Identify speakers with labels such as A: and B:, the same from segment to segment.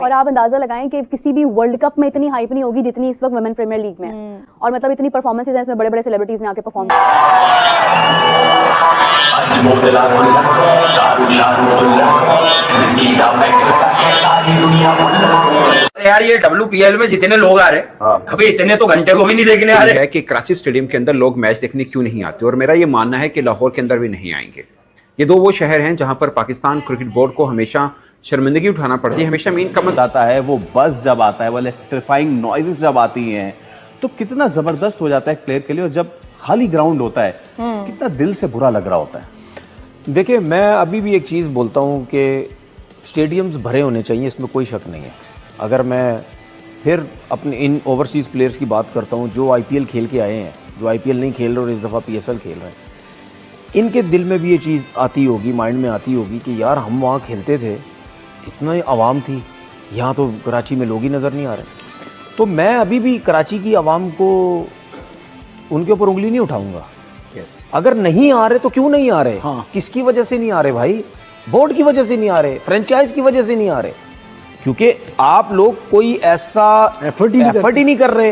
A: और आप अंदाजा लगाएं कि किसी भी वर्ल्ड कप में इतनी हाइप नहीं होगी जितनी इस वक्त वुमेन प्रीमियर लीग में है। और मतलब इतनी परफॉर्मेंसेज हैं इसमें, बड़े बड़े सेलिब्रिटीज ने आके परफॉर्म
B: यार ये WPL में जितने लोग आ रहे हैं अभी इतने तो घंटे को भी नहीं देखने आ रहे
C: है कि कराची स्टेडियम के अंदर लोग मैच देखने क्यों नहीं आते, और मेरा ये मानना है कि लाहौर के अंदर भी नहीं आएंगे। ये दो वो शहर हैं जहां पर पाकिस्तान क्रिकेट बोर्ड को हमेशा शर्मिंदगी उठाना पड़ती है, हमेशा मीन कम
D: आता है, वो बस जब आता है, वो इलेक्ट्रीफाइंग नॉइजेस जब आती हैं तो कितना जबरदस्त हो जाता है एक प्लेयर के लिए, और जब खाली ग्राउंड होता है कितना दिल से बुरा लग रहा होता है।
E: देखिए, मैं अभी भी एक चीज़ बोलता हूँ कि स्टेडियम्स भरे होने चाहिए, इसमें कोई शक नहीं है। अगर मैं फिर अपने इन ओवरसीज़ प्लेयर्स की बात करता हूँ जो IPL खेल के आए हैं, जो IPL नहीं खेल रहे और इस दफ़ा PSL खेल रहे हैं, इनके दिल में भी ये चीज़ आती होगी, माइंड में आती होगी कि यार हम वहाँ खेलते थे, इतना आवाम थी, यहाँ तो कराची में लोग ही नज़र नहीं आ रहे। तो मैं अभी भी कराची की आवाम को उनके ऊपर उंगली नहीं उठाऊंगा। अगर नहीं आ रहे तो क्यों नहीं आ रहे? हाँ। किसकी वजह से नहीं आ रहे भाई? बोर्ड की वजह से नहीं आ रहे, फ्रेंचाइज की वजह से नहीं आ रहे, क्योंकि आप लोग कोई ऐसा एफर्ट ही नहीं कर रहे,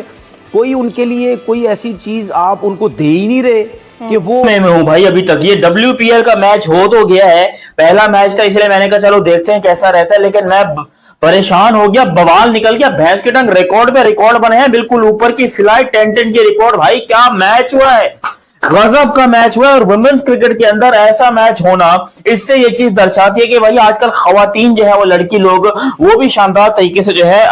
E: कोई उनके लिए कोई ऐसी चीज आप उनको दे ही नहीं रहे कि वो
B: मैं हूँ भाई। अभी तक ये WPL का मैच हो तो गया है, पहला मैच था इसलिए मैंने कहा चलो देखते हैं कैसा रहता है, लेकिन मैं परेशान हो गया, बवाल निकल गया, भैंस के टंग रिकॉर्ड पे रिकॉर्ड बने हैं, बिल्कुल ऊपर की फ्लाइट 10-10 की रिकॉर्ड। भाई क्या मैच हुआ है, गजब का मैच हुआ है। और वुमेन्स क्रिकेट के अंदर ऐसा मैच होना, इससे ये चीज दर्शाती है कि भाई आजकल खवातीन जो है वो लड़की लोग वो भी शानदार तरीके से जो है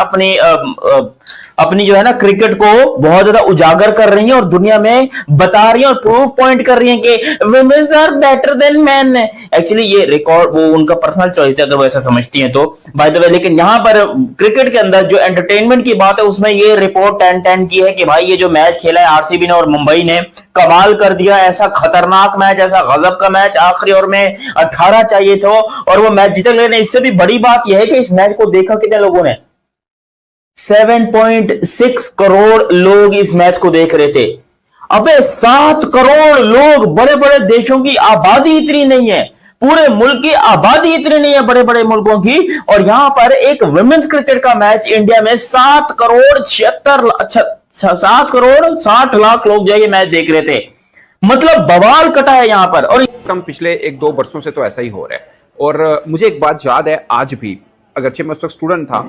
B: अपनी जो है ना क्रिकेट को बहुत ज्यादा उजागर कर रही हैं और दुनिया में बता रही हैं और प्रूफ पॉइंट कर रही हैं कि womens are better than men. Actually ये रिकॉर्ड वो उनका पर्सनल चॉइस है अगर वो ऐसा समझती हैं तो, बाय द वे। लेकिन यहां पर क्रिकेट के अंदर जो एंटरटेनमेंट की बात है उसमें ये रिपोर्ट 10-10 की है कि भाई ये जो मैच खेला है RCB ने और मुंबई ने, कमाल कर दिया। ऐसा खतरनाक मैच, ऐसा गजब का मैच, आखिरी ओवर में 18 चाहिए था और वो मैच जीते। लेकिन इससे भी बड़ी बात यह है कि इस मैच को देखा कितने लोगों ने, 7.6 करोड़ लोग इस मैच को देख रहे थे। अबे 7 करोड़ लोग, बड़े बड़े देशों की आबादी इतनी नहीं है, पूरे मुल्क की आबादी इतनी नहीं है बड़े बड़े मुल्कों की, और यहां पर एक वुमेन्स क्रिकेट का मैच इंडिया में 7 करोड़ 60 लाख लोग जो ये मैच देख रहे थे। मतलब बवाल कटा है यहां पर। और
C: कम पिछले 1-2 वर्षों से तो ऐसा ही हो रहा है। और मुझे एक बात याद है आज भी, अगरचे मैं उस वक्त स्टूडेंट था,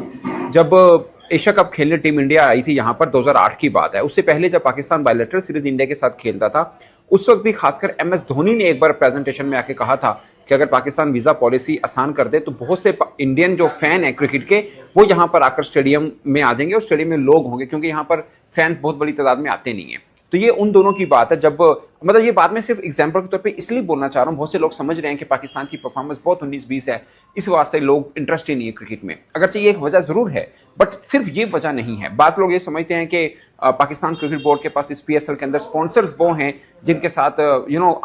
C: जब एशिया कप खेलने टीम इंडिया आई थी यहाँ पर, 2008 की बात है। उससे पहले जब पाकिस्तान बायलैटरल सीरीज इंडिया के साथ खेलता था, उस वक्त भी खासकर MS धोनी ने एक बार प्रेजेंटेशन में आके कहा था कि अगर पाकिस्तान वीजा पॉलिसी आसान कर दे तो बहुत से इंडियन जो फैन है क्रिकेट के, वो यहाँ पर आकर स्टेडियम में आ जाएंगे और स्टेडियम में लोग होंगे, क्योंकि यहाँ पर फैंस बहुत बड़ी तादाद में आते नहीं है। तो ये उन दोनों की बात है। जब मतलब ये बात मैं सिर्फ एग्जांपल के तौर पे इसलिए बोलना चाह रहा हूँ, बहुत से लोग समझ रहे हैं कि पाकिस्तान की परफॉर्मेंस बहुत 19-20 है, इस वास्ते लोग इंटरेस्ट ही नहीं है क्रिकेट में। अगरचे ये एक वजह जरूर है, बट सिर्फ ये वजह नहीं है। बात लोग ये समझते हैं कि पाकिस्तान क्रिकेट बोर्ड के पास इस PSL के अंदर स्पॉन्सर्स वो हैं जिनके साथ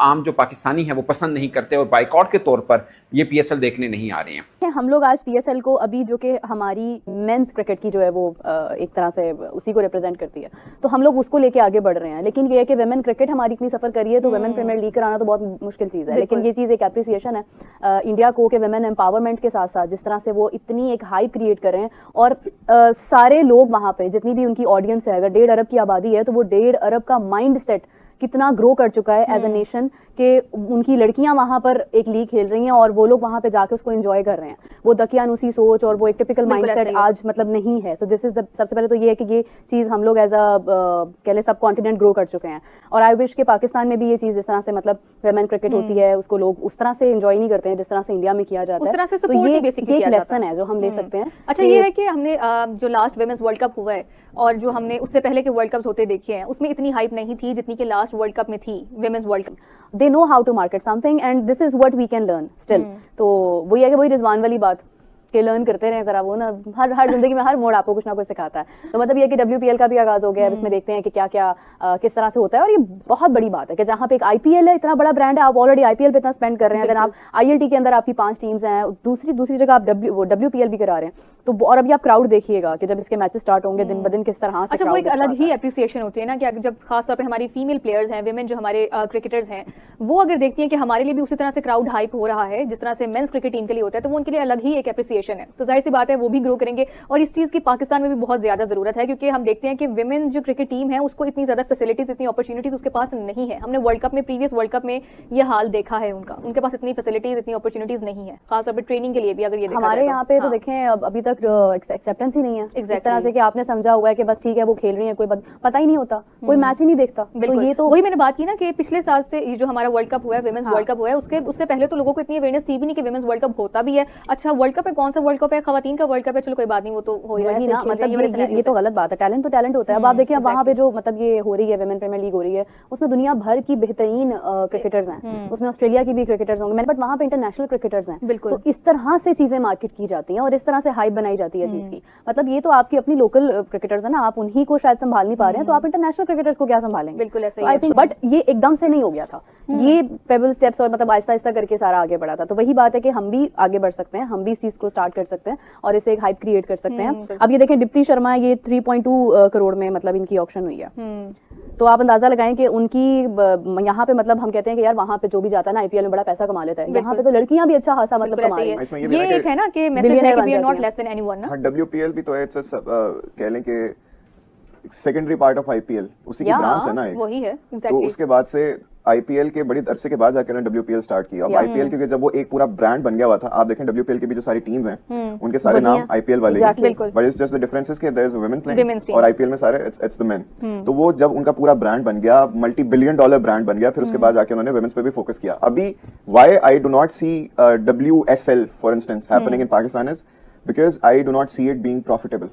C: आम जो पाकिस्तानी है वो पसंद नहीं करते और बाइकआउट के तौर पर ये PSL देखने नहीं आ रहे हैं।
A: हम लोग आज PSL को अभी जो कि हमारी मेंस क्रिकेट की जो है वो एक तरह से उसी को रिप्रेजेंट करती है, तो हम लोग उसको लेके आगे बढ़ रहे हैं। लेकिन ये है कि वुमेन क्रिकेट हमारी इतनी सफर करी है तो वुमेन प्रीमियर लीग कराना तो बहुत मुश्किल चीज़ है। लेकिन ये चीज़ एक एप्रिसिएशन है इंडिया को कि वुमेन एम्पावरमेंट के साथ साथ जिस तरह से वो इतनी एक हाइप क्रिएट कर रहे हैं, और सारे लोग वहाँ पे जितनी भी उनकी ऑडियंस है, अगर 1.5 अरब की आबादी है तो वो 1.5 अरब का माइंड सेट कितना ग्रो कर चुका है एज अ नेशन कि उनकी लड़कियां वहां पर एक लीग खेल रही हैं और वो लोग वहां पे जाके उसको एंजॉय कर रहे हैं। वो दकियानुसी सोच और वो एक टिपिकल माइंडसेट आज मतलब नहीं है। सो दिस इज सबसे पहले तो ये है कि ये चीज़ हम लोग एज अ कह ले सब कॉन्टिनेंट ग्रो कर चुके हैं। और आई विश के पाकिस्तान में भी ये चीज़ जिस तरह से मतलब वुमेन क्रिकेट होती है उसको लोग उस तरह से एंजॉय नहीं करते हैं जिस तरह से इंडिया में किया जाता है। तो ये एक लेसन है जो हम ले सकते हैं।
F: अच्छा, ये है कि हमने जो लास्ट वुमेन्स वर्ल्ड कप हुआ है और जो हमने उससे पहले के वर्ल्ड कप्स होते देखे हैं, उसमें इतनी हाइप नहीं थी जितनी कि लास्ट वर्ल्ड कप में थी womens world cup.
A: They know how to market something and this is what we can learn still. तो वही है कि वही रिजवान वाली बात के लर्न करते रहे जरा, वो ना हर जिंदगी में हर मोड़ आपको कुछ ना कुछ सिखाता है। तो मतलब ये कि WPL का भी आगाज हो गया है, इसमें देखते हैं कि क्या क्या किस तरह से होता है। और ये बहुत बड़ी बात है कि जहाँ पे एक IPL है, इतना बड़ा ब्रांड है, आप ऑलरेडी IPL पे इतना स्पेंड कर रहे हैं, अगर आप ILT के अंदर आपकी 5 टीम्स हैं, दूसरी जगह आप WPL भी करा रहे हैं, तो और अभी आप क्राउड देखिएगा कि जब इसके मैचेस स्टार्ट होंगे दिन ब दिन किस तरह से
F: अच्छा, वो एक
A: crowd
F: अलग
A: आता
F: ही
A: है।
F: एप्रिसिएशन होती है ना कि जब खासतौर पे हमारी फीमेल प्लेयर्स हैं, विमेन जो हमारे क्रिकेटर्स हैं, वो अगर देखती हैं कि हमारे लिए भी उसी तरह से क्राउड हाइप हो रहा है जिस तरह से मेंस क्रिकेट टीम के लिए होता है, तो वो उनके लिए अलग ही एक एप्रिसिएशन है। तो जाहिर सी बात है वो भी ग्रो करेंगे, और इस चीज़ की पाकिस्तान में भी बहुत ज़्यादा ज़रूरत है, क्योंकि हम देखते हैं कि विमेन जो क्रिकेट टीम है उसको इतनी ज़्यादा फैसिलिटीज़, इतनी अपॉर्चुनिटीज़ उसके पास नहीं है। हमने वर्ल्ड कप में, प्रीवियस वर्ल्ड कप में ये हाल देखा है उनका, उनके पास इतनी फैसिलिटीज़, इतनी अपॉर्चुनिटीज़ नहीं है, खासतौर पर ट्रेनिंग के लिए भी अगर ये देखा
A: हमारे
F: जाए
A: यहाँ पे तो
F: हाँ।
A: देखें अभी तक एक्सेप्टेंस ही नहीं है। इस
F: Exactly.
A: तरह से कि आपने समझा हुआ है कि बस ठीक है वो खेल रही है, कोई पता ही नहीं होता, कोई मैच ही नहीं देखता। तो
F: बिल्कुल,
A: ये तो
F: वही मैंने बात की ना कि पिछले साल से ये जो हमारा वर्ल्ड कप हुआ है, विमेंस
A: हाँ।
F: वर्ल्ड कप हुआ है, उससे पहले तो लोगों को इतनी अवेयरनेस थी भी नहीं कि विमेंस वर्ल्ड कप होता भी है। अच्छा, वर्ल्ड कप है, कौन सा वर्ल्ड कप है? खवातीन का वर्ल्ड कप है, चलो कोई बात नहीं, वो तो हो ही रहा है,
A: वही ना,
F: सिर्फ खेल रहे हैं,
A: मतलब
F: ये वाले
A: ये तो गलत बात है। टैलेंट तो टैलेंट होता है। अब आप देखिए, अब वहाँ पे जो मतलब ये हो रही है विमेन प्रीमियर लीग हो रही है, उसमें दुनिया भर की बेहतरीन क्रिकेटर्स हैं, उसमें ऑस्ट्रेलिया की भी क्रिकेटर्स होंगे, बट वहाँ पे इंटरनेशनल क्रिकेटर्स हैं।
F: बिल्कुल।
A: तो इस तरह से चीजें मार्केट की जाती हैं और इस तरह से हाइप बनाई जाती है चीज की। मतलब ये तो आपकी अपनी लोकल क्रिकेटर्स है ना, आप उन्हीं को शायद संभाल नहीं पा रहे हैं, तो आप इंटरनेशनल क्रिकेटर्स को क्या संभालेंगे?
F: बिल्कुल ऐसा ही
A: आई
F: है।
A: थिंक, बट ये एकदम से नहीं हो गया था, ये पेबल स्टेप्स और मतलब आहिस्ता आहिस्ता करके सारा आगे बढ़ा था। तो वही बात है कि हम भी आगे बढ़ सकते हैं, हम भी इस चीज को स्टार्ट कर सकते हैं और इसे एक हाइप क्रिएट कर सकते हैं। अब ये देखें, दीप्ति शर्मा, ये 3.2 करोड़ में मतलब इनकी ऑक्शन हुई है। तो आप अंदाजा लगाएं कि उनकी यहाँ पे मतलब हम कहते हैं कि यार वहाँ पे जो भी जाता है ना आईपीएल में बड़ा पैसा कमा लेता है, यहाँ पे तो लड़कियां भी अच्छा खासा मतलब
F: बिल्कुल
A: कमा
F: ऐसे
A: रही
F: ही
A: हैं।
G: इसमें
F: है।
G: ये भी
F: ये
G: है
F: एक
G: कि
F: है ना कि मैसेज है
A: Billionaire
F: कि
A: बन
F: वी आर
A: जाती
F: नॉट
A: हैं।
F: लेस देन एनीवन ना।
G: हाँ, WPL भी तो है, इट्स कह लें कि सेकेंडरी पार्ट ऑफ आईपीएल, उसी की
F: या
G: ब्रांच है ना एक।
F: वही है
G: तो
F: एग्जैक्टली।
G: उसके बाद से आईपीएल के बड़ी अरसे के बाद जाकर ना WPL स्टार्ट किया। अब आईपीएल क्योंकि जब वो एक पूरा ब्रांड बन गया हुआ था, आप देखें WPL की भी जो सारी टीम्स हैं उनके सारे
A: वही
G: नाम
A: हैं।
G: आईपीएल वाले
A: Exactly.
F: बिल्कुल।
G: But it's just the difference is कि there is women
F: Women's
G: playing
F: team.
G: और आईपीएल में सारे इट्स द मेन। तो वो जब उनका पूरा ब्रांड बन गया, मल्टी बिलियन डॉलर ब्रांड बन गया, फिर उसके बाद जाके उन्होंने वुमेन्स पे भी फोकस किया। अभी why I do not see WSL for instance happening in Pakistan is because I do not see it being profitable.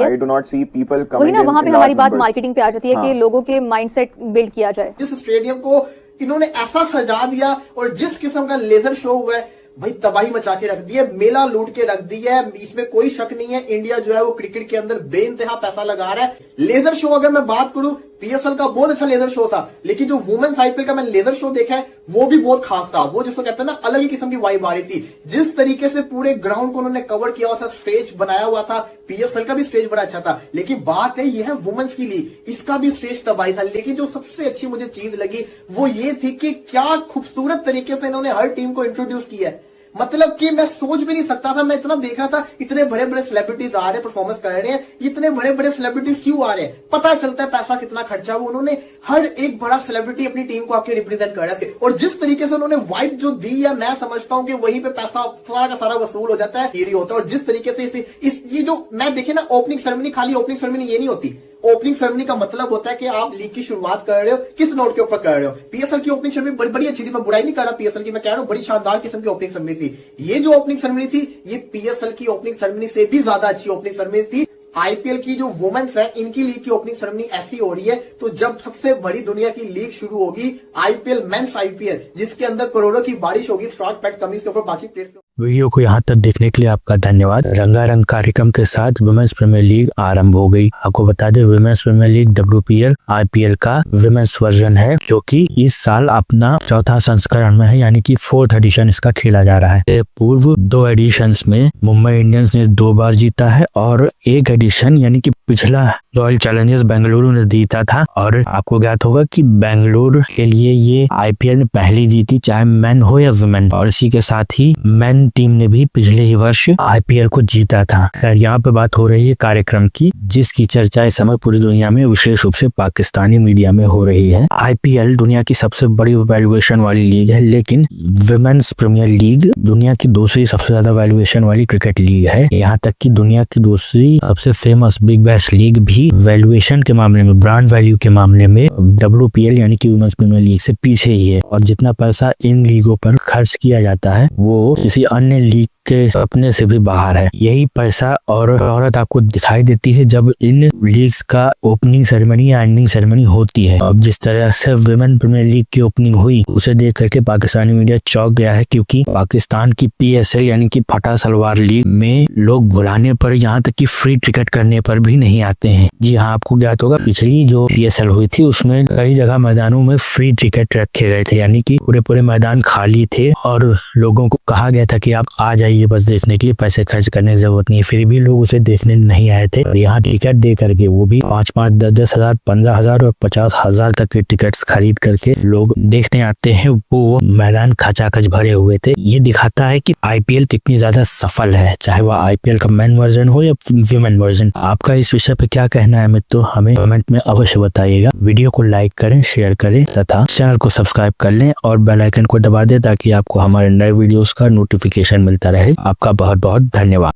G: I do not see people
F: वही
G: कमिंग
F: ना,
G: इन
F: वहां पे हमारी बात मार्केटिंग पे आ जाती है कि
G: हाँ।
F: लोगों के माइंडसेट बिल्ड किया जाए।
H: इस स्टेडियम को इन्होंने ऐसा सजा दिया और जिस किस्म का लेजर शो हुआ है भाई, तबाही मचा के रख दी है, मेला लूट के रख दी है, इसमें कोई शक नहीं है। इंडिया जो है वो क्रिकेट के अंदर बेइंतहा पैसा लगा रहा है। लेजर शो अगर मैं बात करूं, PSL का बहुत अच्छा लेजर शो था, लेकिन जो वुमेन्स आईपीएल का मैंने लेजर शो देखा है वो भी बहुत खास था। वो जिसको कहते हैं ना, अलग ही किस्म की वाइब आ रही थी। जिस तरीके से पूरे ग्राउंड को उन्होंने कवर किया हुआ था, स्टेज बनाया हुआ था, PSL का भी स्टेज बड़ा अच्छा था। लेकिन बात है ये है वुमेन्स की लीग, इसका भी स्टेज तबाही था। लेकिन जो सबसे अच्छी मुझे चीज लगी वो ये थी कि क्या खूबसूरत तरीके से इन्होंने हर टीम को इंट्रोड्यूस किया है। मतलब कि मैं सोच भी नहीं सकता था, मैं इतना देख रहा था, इतने बड़े बड़े सेलिब्रिटीज आ रहे हैं, परफॉर्मेंस कर रहे हैं। इतने बड़े बड़े सेलिब्रिटीज क्यों आ रहे हैं? पता चलता है पैसा कितना खर्चा हुआ। उन्होंने हर एक बड़ा सेलिब्रिटी अपनी टीम को आके रिप्रेजेंट कर रहा है, और जिस तरीके से उन्होंने वाइब जो दी है, मैं समझता हूं कि वहीं पे पैसा सारा का सारा वसूल हो जाता है, ये होता है। और जिस तरीके से ये जो मैं देखे ना, ओपनिंग सेरेमनी, खाली ओपनिंग सेरेमनी ये नहीं होती। ओपनिंग सेरेमनी का मतलब होता है कि आप लीग की शुरुआत कर रहे हो, किस नोट के ऊपर कर रहे हो। PSL की ओपनिंग सेरेमनी बड़ी अच्छी थी, मैं बुराई नहीं कर रहा PSL की, मैं कह रहा हूं बड़ी शानदार किस्म की ओपनिंग सेरेमनी थी। ये जो ओपनिंग सेरेमनी थी, ये PSL की ओपनिंग सेरेमनी से भी ज्यादा अच्छी ओपनिंग सेरेमनी थी। आईपीएल की जो वुमेन्स है, इनकी लीग की ओपनिंग सेरेमनी ऐसी हो रही है, तो जब सबसे बड़ी दुनिया की लीग शुरू होगी, आईपीएल, मेंस आईपीएल, जिसके अंदर करोड़ों की बारिश होगी स्टॉक पैट कमीज के ऊपर, बाकी प्लेयर्स के।
I: वीडियो को यहाँ तक देखने के लिए आपका धन्यवाद। रंगारंग कार्यक्रम के साथ वुमेन्स प्रीमियर लीग आरंभ हो गई। आपको बता दें, women's premier league WPL IPL का वुमेन्स वर्जन है, जो कि इस साल अपना चौथा संस्करण में है, यानी कि 4th एडिशन इसका खेला जा रहा है। पूर्व 2 एडिशंस में मुंबई इंडियंस ने 2 बार जीता है और 1 एडिशन यानी कि पिछला रॉयल चैलेंजर्स बेंगलुरु ने जीता था। और आपको ज्ञात होगा कि बेंगलुरु के लिए ये IPL में पहली जीती, चाहे मैन हो या वुमेन। और इसी के साथ ही मैन टीम ने भी पिछले ही वर्ष IPL को जीता था। खैर, यहाँ पे बात हो रही है कार्यक्रम की, जिसकी चर्चा इस समय पूरी दुनिया में, विशेष रूप से पाकिस्तानी मीडिया में हो रही है। IPL दुनिया की सबसे बड़ी वैल्यूएशन वाली लीग है, लेकिन वुमेन्स प्रीमियर लीग दुनिया की दूसरी सबसे ज्यादा वैल्यूएशन वाली क्रिकेट लीग है। यहाँ तक कि दुनिया की दूसरी सबसे फेमस बिग बैश लीग भी वैल्यूएशन के मामले में, ब्रांड वैल्यू के मामले में WPL यानी कि वुमेन्स प्रीमियर लीग से पीछे ही है। और जितना पैसा इन लीगों पर खर्च किया जाता है वो किसी अन्य लीग के अपने से भी बाहर है। यही पैसा और शोहरत आपको दिखाई देती है जब इन लीग्स का ओपनिंग सेरेमनी या एंडिंग सेरेमनी होती है। अब जिस तरह से वुमेन प्रीमियर लीग की ओपनिंग हुई, उसे देख करके पाकिस्तानी मीडिया चौंक गया है, क्योंकि पाकिस्तान की PSL यानी कि फटा सलवार लीग में लोग बुलाने पर, यहाँ तक कि फ्री टिकट करने पर भी नहीं आते हैं। जी हाँ, आपको ज्ञात होगा पिछली जो PSL हुई थी उसमें कई जगह मैदानों में फ्री टिकट रखे गए थे, यानी कि पूरे मैदान खाली थे और लोगों को कहा गया था कि आप आ जाइए चाहिए बस देखने के लिए, पैसे खर्च करने की जरूरत नहीं है। फिर भी लोग उसे देखने नहीं आए थे और यहाँ टिकट दे करके, वो भी 5-5, 10-10 हजार, 15 हजार और 50 हजार तक के टिकट्स खरीद करके लोग देखने आते हैं। वो मैदान खचाखच भरे हुए थे। ये दिखाता है कि आईपीएल कितनी ज्यादा सफल है, चाहे वह आईपीएल का मेन वर्जन हो या विमेन वर्जन। आपका इस विषय पे क्या कहना है मित्रों, हमें कमेंट में अवश्य बताइएगा। वीडियो को लाइक करें, शेयर करें तथा चैनल को सब्सक्राइब कर लें और बेल आइकन को दबा दें ताकि आपको हमारे नए वीडियोस का नोटिफिकेशन मिलता रहे। आपका बहुत बहुत धन्यवाद।